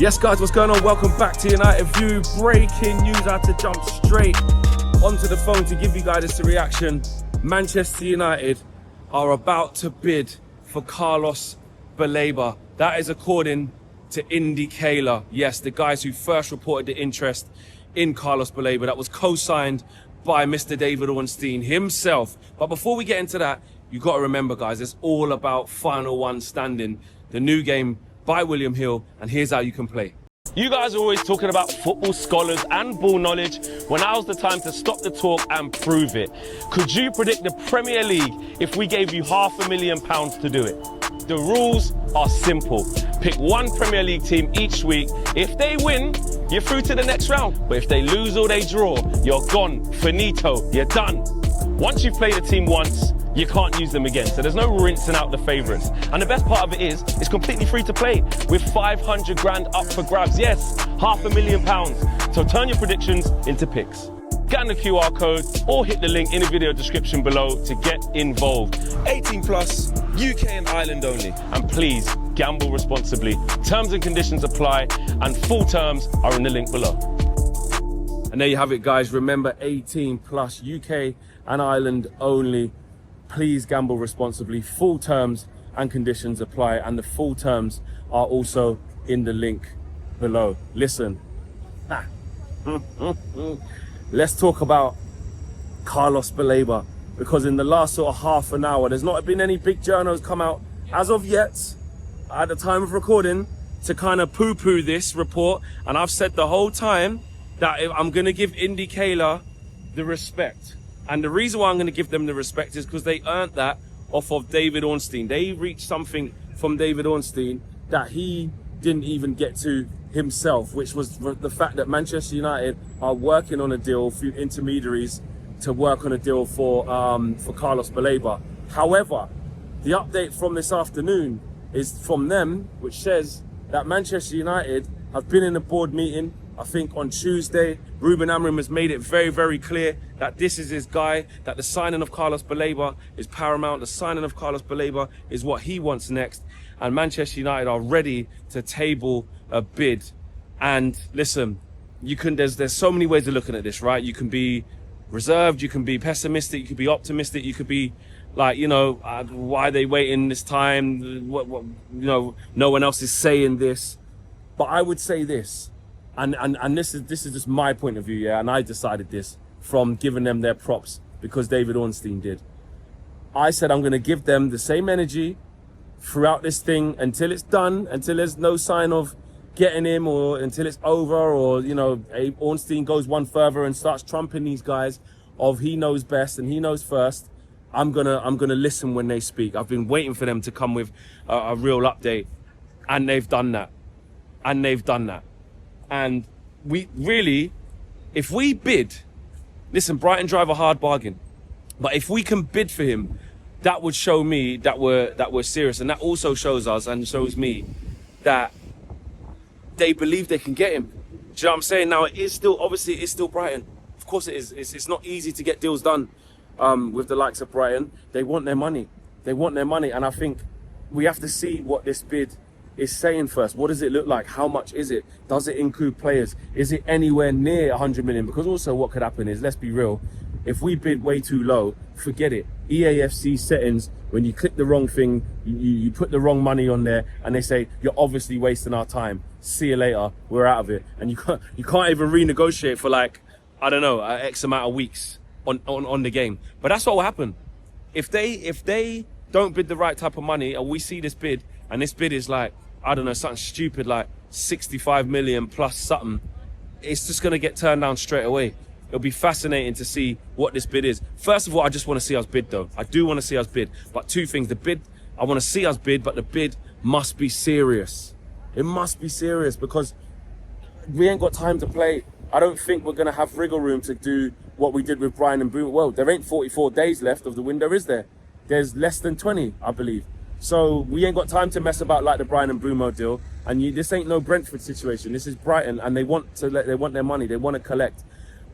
Yes guys, what's going on? Welcome back to United View. Breaking news, I had to jump straight onto the phone to give you guys this reaction. Manchester United are about to bid for Carlos BALEBA. That is according to Indicator. Yes, the guys who first reported the interest in Carlos BALEBA. That was co-signed by Mr. David Ornstein himself. But before we get into that, you got to remember guys, it's all about Final One Standing, the new game by William Hill, and here's how you can play. You guys are always talking about football scholars and ball knowledge. Well, now's the time to stop the talk and prove it. Could you predict the Premier League if we gave you £500,000 to do it? The rules are simple. Pick one Premier League team each week. If they win, you're through to the next round. But if they lose or they draw, you're gone, finito, you're done. Once you've played a team once, you can't use them again. So there's no rinsing out the favourites. And the best part of it is, it's completely free to play with 500 grand up for grabs. Yes, £500,000. So turn your predictions into picks. Scan the QR code or hit the link in the video description below to get involved. 18 plus, UK and Ireland only. And please, gamble responsibly. Terms and conditions apply and full terms are in the link below. And there you have it guys. Remember, 18 plus, UK and Ireland only. Please gamble responsibly. Full terms and conditions apply, and the full terms are also in the link below. Listen, let's talk about Carlos BALEBA, because in the last sort of half an hour, there's not been any big journals come out as of yet, at the time of recording, to kind of poo-poo this report. And I've said the whole time that I'm going to give Indicator the respect. And the reason why I'm going to give them the respect is because they earned that off of David Ornstein. They reached something from David Ornstein that he didn't even get to himself, which was the fact that Manchester United are working on a deal through intermediaries to work on a deal for Carlos BALEBA. However, the update from this afternoon is from them, which says that Manchester United have been in a board meeting, I think on Tuesday. Ruben Amorim has made it very, very clear that this is his guy, that the signing of Carlos BALEBA is paramount. The signing of Carlos BALEBA is what he wants next. And Manchester United are ready to table a bid. And listen, there's so many ways of looking at this, right? You can be reserved, you can be pessimistic, you could be optimistic, you could be like, you know, why are they waiting this time? What, you know, no one else is saying this. But I would say this. And this is just my point of view, yeah, and I decided this from giving them their props because David Ornstein did. I said I'm going to give them the same energy throughout this thing until it's done, until there's no sign of getting him, or until it's over, or, you know, Ornstein goes one further and starts trumping these guys of he knows best and he knows first. I'm gonna listen when they speak. I've been waiting for them to come with a real update, and they've done that. And we really, if we bid, listen, Brighton drive a hard bargain, but if we can bid for him, that would show me that we're serious. And that also shows us and shows me that they believe they can get him. Do you know what I'm saying? Now, it is still, obviously, it's still Brighton. Of course it is. It's not easy to get deals done with the likes of Brighton. They want their money. They want their money. And I think we have to see what this bid is saying first. What does it look like? How much is it? Does it include players? Is it anywhere near 100 million? Because also what could happen is, let's be real, if we bid way too low, forget it. EAFC settings, when you click the wrong thing, you put the wrong money on there, and they say, you're obviously wasting our time. See you later, we're out of it. And you can't even renegotiate for, like, I don't know, X amount of weeks on the game. But that's what will happen. If they don't bid the right type of money, and we see this bid, and this bid is like, I don't know, something stupid like 65 million plus something, it's just going to get turned down straight away. It'll be fascinating to see what this bid is. First of all, I just want to see us bid though. I do want to see us bid. But two things, the bid, I want to see us bid, but the bid must be serious. It must be serious, because we ain't got time to play. I don't think we're going to have wriggle room to do what we did with Brian and Bruno. Well, there ain't 44 days left of the window, is there? There's less than 20, I believe. So we ain't got time to mess about like the Brian and Bruno deal. And this ain't no Brentford situation. This is Brighton, and they want their money. They want to collect.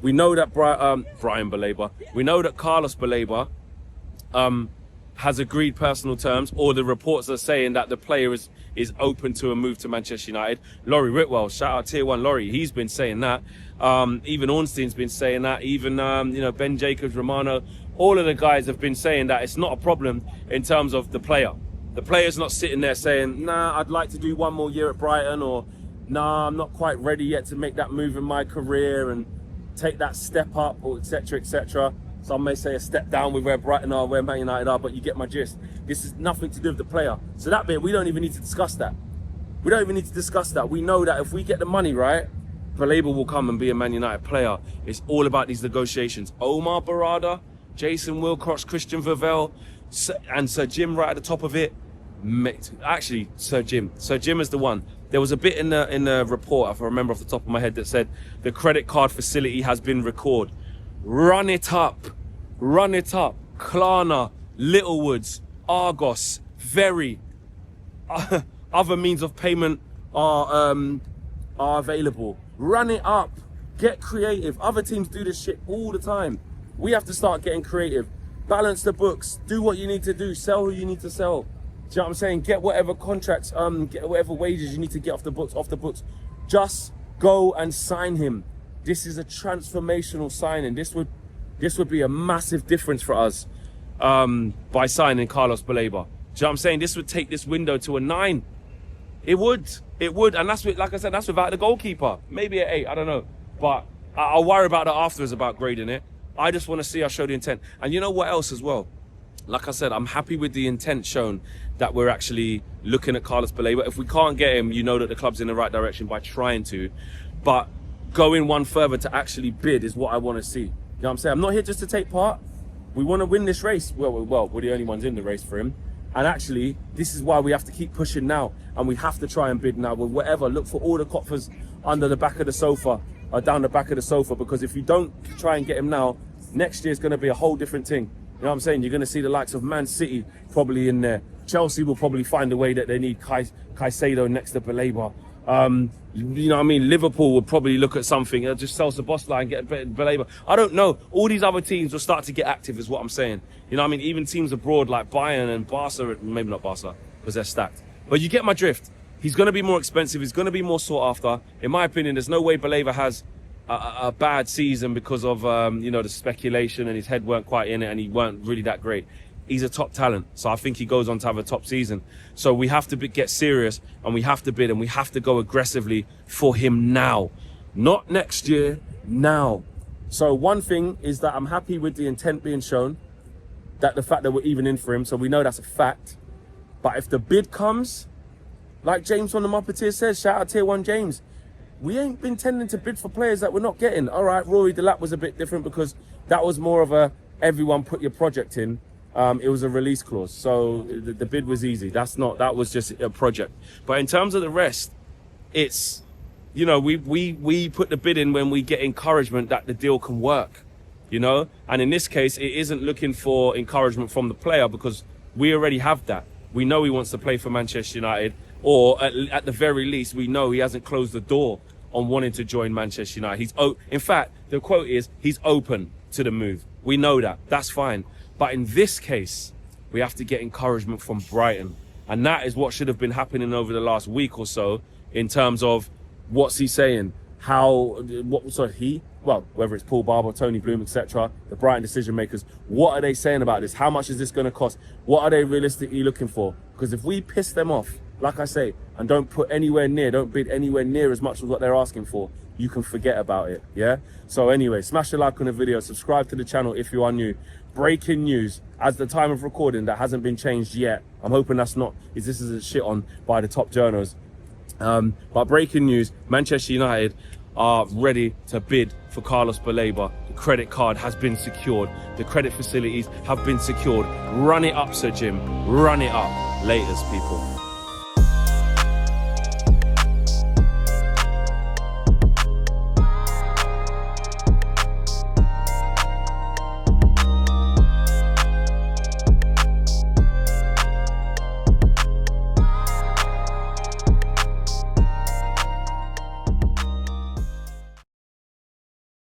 We know that Brian BALEBA. We know that Carlos BALEBA has agreed personal terms, or the reports are saying that the player is open to a move to Manchester United. Laurie Whitwell, shout out Tier 1 Laurie, he's been saying that. Even Ornstein's been saying that. Even Ben Jacobs, Romano, all of the guys have been saying that it's not a problem in terms of the player. The player's not sitting there saying, nah, I'd like to do one more year at Brighton, or nah, I'm not quite ready yet to make that move in my career and take that step up, or etc., etc. Some may say a step down with where Brighton are, where Man United are, but you get my gist. This is nothing to do with the player. So that bit, we don't even need to discuss that. We don't even need to discuss that. We know that if we get the money right, BALEBA will come and be a Man United player. It's all about these negotiations. Omar Barada, Jason Wilcox, Christian Vivell, and Sir Jim right at the top of it. Actually, Sir Jim is the one. There was a bit in the report, if I remember off the top of my head, that said the credit card facility has been recorded. Run it up. Klarna, Littlewoods, Argos, Very, other means of payment are available. Run it up. Get creative. Other teams do this shit all the time. We have to start getting creative. Balance the books. Do what you need to do. Sell who you need to sell. Do you know what I'm saying? Get whatever contracts, get whatever wages you need to get off the books. Just go and sign him. This is a transformational signing. This would be a massive difference for us by signing Carlos BALEBA. Do you know what I'm saying? This would take this window to a 9. It would, and that's with, like I said, that's without the goalkeeper. Maybe an 8, I don't know. But I'll worry about that afterwards about grading it. I just want to see us show the intent. And you know what else as well? Like I said, I'm happy with the intent shown that we're actually looking at Carlos BALEBA. If we can't get him, you know that the club's in the right direction by trying to. But going one further to actually bid is what I want to see. You know what I'm saying? I'm not here just to take part. We want to win this race. Well, we're the only ones in the race for him. And actually, this is why we have to keep pushing now. And we have to try and bid now with whatever. Look for all the coffers under the back of the sofa, or down the back of the sofa. Because if you don't try and get him now, next year's going to be a whole different thing. You know what I'm saying? You're going to see the likes of Man City probably in there. Chelsea will probably find a way that they need Caicedo next to BALEBA. You know what I mean? Liverpool would probably look at something, just sell Szoboszlai and get BALEBA. I don't know. All these other teams will start to get active is what I'm saying. You know what I mean? Even teams abroad like Bayern and Barca, maybe not Barca, because they're stacked. But you get my drift. He's going to be more expensive. He's going to be more sought after. In my opinion, there's no way BALEBA has a bad season because of, the speculation and his head weren't quite in it and he weren't really that great. He's a top talent, so I think he goes on to have a top season. So we have to get serious, and we have to bid, and we have to go aggressively for him now. Not next year, now. So one thing is that I'm happy with the intent being shown, that the fact that we're even in for him, so we know that's a fact. But if the bid comes, like James from the Muppeteer says, shout out Tier 1 James, we ain't been tending to bid for players that we're not getting. All right, Rory Delap was a bit different because that was more of a everyone put your project in. It was a release clause, so the bid was easy. That was just a project. But in terms of the rest, it's, we put the bid in when we get encouragement that the deal can work, And in this case, it isn't looking for encouragement from the player because we already have that. We know he wants to play for Manchester United, or at the very least, we know he hasn't closed the door on wanting to join Manchester United. In fact, the quote is, he's open to the move. We know that. That's fine. But in this case, we have to get encouragement from Brighton. And that is what should have been happening over the last week or so in terms of what's he saying? Whether it's Paul Barber, Tony Bloom, etc., the Brighton decision makers, what are they saying about this? How much is this going to cost? What are they realistically looking for? Because if we piss them off, like I say, and don't bid anywhere near as much as what they're asking for, you can forget about it, yeah? So anyway, smash the like on the video, subscribe to the channel if you are new. Breaking news, as the time of recording, that hasn't been changed yet. I'm hoping this isn't shit on by the top journals. But breaking news, Manchester United are ready to bid for Carlos BALEBA. The credit card has been secured. The credit facilities have been secured. Run it up, Sir Jim. Run it up. Laters, people.